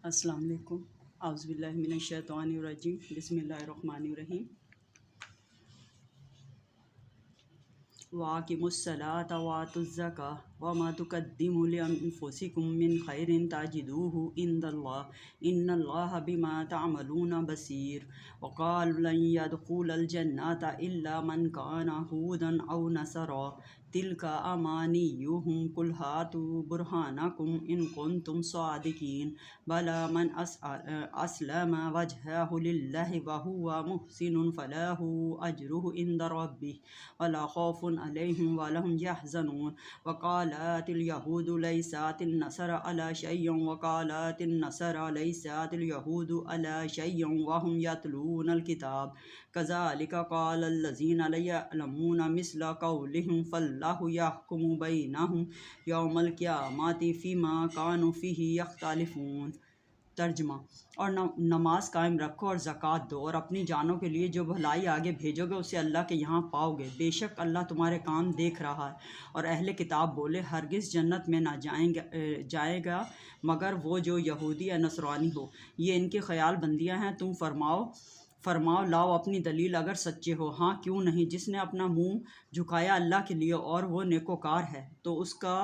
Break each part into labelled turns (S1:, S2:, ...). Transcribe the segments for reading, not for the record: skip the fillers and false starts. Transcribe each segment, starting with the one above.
S1: السلام علیکم۔ اعوذ باللہ من الشیطان الرجیم، بسم اللہ الرحمن الرحیم۔ وَأَقِیمُوا الصَّلَاةَ وَآتُوا الزَّکَاةَ وَمَا تُقَدِّمُوا لِأَنفُسِکُم مِّن خَیْرٍ تَجِدُوهُ عِندَ اللَّهِ إِنَّ اللَّهَ بِمَا تَعْمَلُونَ بَصِیرٌ وَقَالُوا لَن يَدْخُلَ الْجَنَّةَ إِلَّا مَن كَانَ هُودًا أَوْ نَصَارَىٰ تِلْکَ أَمَانِیُّهُمْ قُلْ هَاتُوا بُرْہَانَکُمْ إِن کُنتُمْ صَادِقِینَ بَلَىٰ مَنْ أَسْلَمَ وَجْهَهُ لِلَّهِ وَهُوَ مُحْسِنٌ فَلَهُ أَجْرُهُ عِندَ رَبِّهِ وَلَا خَوْفٌ عَلَيْهِمْ وَلَا هُمْ يَحْزَنُونَ وَقَالَتِ الْيَهُودُ لَيْسَتِ النَّصَارَىٰ عَلَىٰ شَيْءٍ وَقَالَتِ النَّصَارَىٰ لَيْسَتِ الْيَهُودُ عَلَىٰ شَيْءٍ وَهُمْ يَتْلُونَ الْكِتَابَ كَذَٰلِكَ قَالَ الَّذِينَ لَا يَعْلَمُونَ مِثْلَ قَوْلِهِمْ فَاللَّهُ يَحْكُمُ بَيْنَهُمْ يَوْمَ الْقِیَامَةِ فِيمَا كَانُوا فِیهِ یختلفون۔ ترجمہ۔ اور نماز قائم رکھو اور زکوٰۃ دو اور اپنی جانوں کے لیے جو بھلائی آگے بھیجو گے اسے اللہ کے یہاں پاؤ گے، بے شک اللہ تمہارے کام دیکھ رہا ہے۔ اور اہل کتاب بولے، ہرگز جنت میں نہ جائے گا مگر وہ جو یہودی یا نصرانی ہو، یہ ان کی خیال بندیاں ہیں۔ تم فرماؤ لاؤ اپنی دلیل اگر سچے ہو۔ ہاں کیوں نہیں، جس نے اپنا منہ جھکایا اللہ کے لیے اور وہ نیکوکار ہے تو اس کا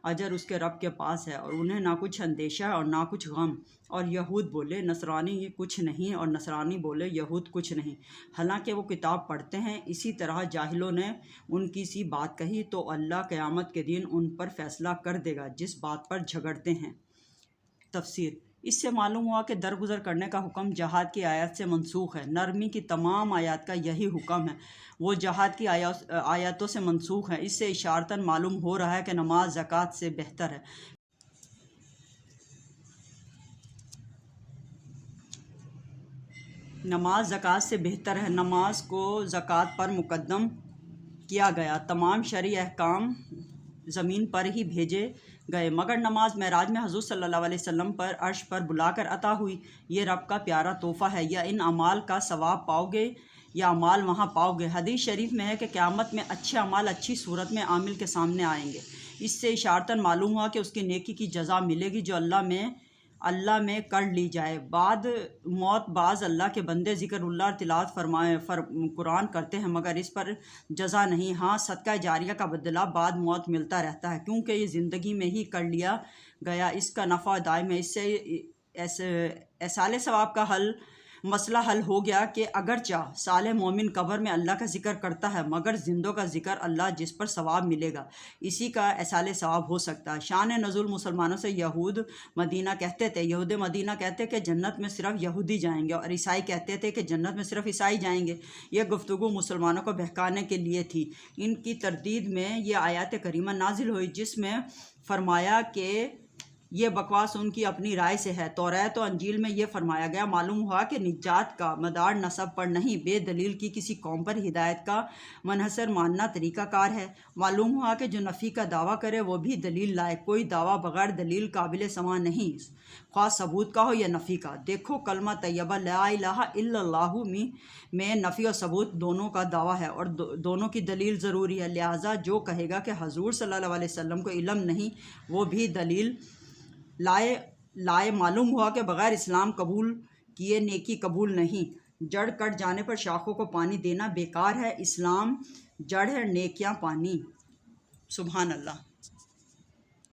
S1: اجر اس کے رب کے پاس ہے، اور انہیں نہ کچھ اندیشہ اور نہ کچھ غم۔ اور یہود بولے، نصرانی کچھ نہیں، اور نصرانی بولے، یہود کچھ نہیں، حالانکہ وہ کتاب پڑھتے ہیں۔ اسی طرح جاہلوں نے ان کی سی بات کہی تو اللہ قیامت کے دن ان پر فیصلہ کر دے گا جس بات پر جھگڑتے ہیں۔ تفسیر۔ اس سے معلوم ہوا کہ درگزر کرنے کا حکم جہاد کی آیات سے منسوخ ہے۔ نرمی کی تمام آیات کا یہی حکم ہے، وہ جہاد کی آیاتوں سے منسوخ ہیں۔ اس سے اشارتاً معلوم ہو رہا ہے کہ نماز زکوٰۃ سے بہتر ہے۔ نماز زکوٰۃ سے بہتر ہے۔ نماز کو زکوٰۃ پر مقدم کیا گیا۔ تمام شرعی احکام زمین پر ہی بھیجے گئے، مگر نماز معراج میں حضور صلی اللہ علیہ وسلم پر عرش پر بلا کر عطا ہوئی۔ یہ رب کا پیارا تحفہ ہے۔ یا ان اعمال کا ثواب پاؤ گے یا اعمال وہاں پاؤ گے۔ حدیث شریف میں ہے کہ قیامت میں اچھے اعمال اچھی صورت میں عامل کے سامنے آئیں گے۔ اس سے اشارتاً معلوم ہوا کہ اس کی نیکی کی جزا ملے گی جو اللہ میں کر لی جائے۔ بعد موت بعض اللہ کے بندے ذکر اللہ اور تلاوت قرآن کرتے ہیں مگر اس پر جزا نہیں۔ ہاں صدقہ جاریہ کا بدلہ بعد موت ملتا رہتا ہے، کیونکہ یہ زندگی میں ہی کر لیا گیا، اس کا نفع دائم ہے۔ اس سے ایصال ثواب کا مسئلہ حل ہو گیا کہ اگرچہ صالح مومن قبر میں اللہ کا ذکر کرتا ہے مگر زندوں کا ذکر اللہ جس پر ثواب ملے گا اسی کا ایصال ثواب ہو سکتا ہے۔ شان نزول مسلمانوں سے یہود مدینہ کہتے کہ جنت میں صرف یہودی جائیں گے، اور عیسائی کہتے تھے کہ جنت میں صرف عیسائی جائیں گے۔ یہ گفتگو مسلمانوں کو بہکانے کے لیے تھی۔ ان کی تردید میں یہ آیات کریمہ نازل ہوئی جس میں فرمایا کہ یہ بکواس ان کی اپنی رائے سے ہے۔ توریت و انجیل میں یہ فرمایا گیا، معلوم ہوا کہ نجات کا مدار نسب پر نہیں، بے دلیل کی کسی قوم پر ہدایت کا منحصر ماننا طریقہ کار ہے۔ معلوم ہوا کہ جو نفی کا دعویٰ کرے وہ بھی دلیل لائے۔ کوئی دعویٰ بغیر دلیل قابل سماع نہیں، خواہ ثبوت کا ہو یا نفی کا۔ دیکھو کلمہ طیبہ لا الہ الا اللہ میں نفی و ثبوت دونوں کا دعویٰ ہے اور دونوں کی دلیل ضروری ہے۔ لہٰذا جو کہے گا کہ حضور صلی اللہ علیہ وسلم کو علم نہیں، وہ بھی دلیل لائے۔ معلوم ہوا کہ بغیر اسلام قبول کیے نیکی قبول نہیں۔ جڑ کٹ جانے پر شاخوں کو پانی دینا بیکار ہے۔ اسلام جڑ ہے، نیکیاں پانی۔ سبحان اللہ۔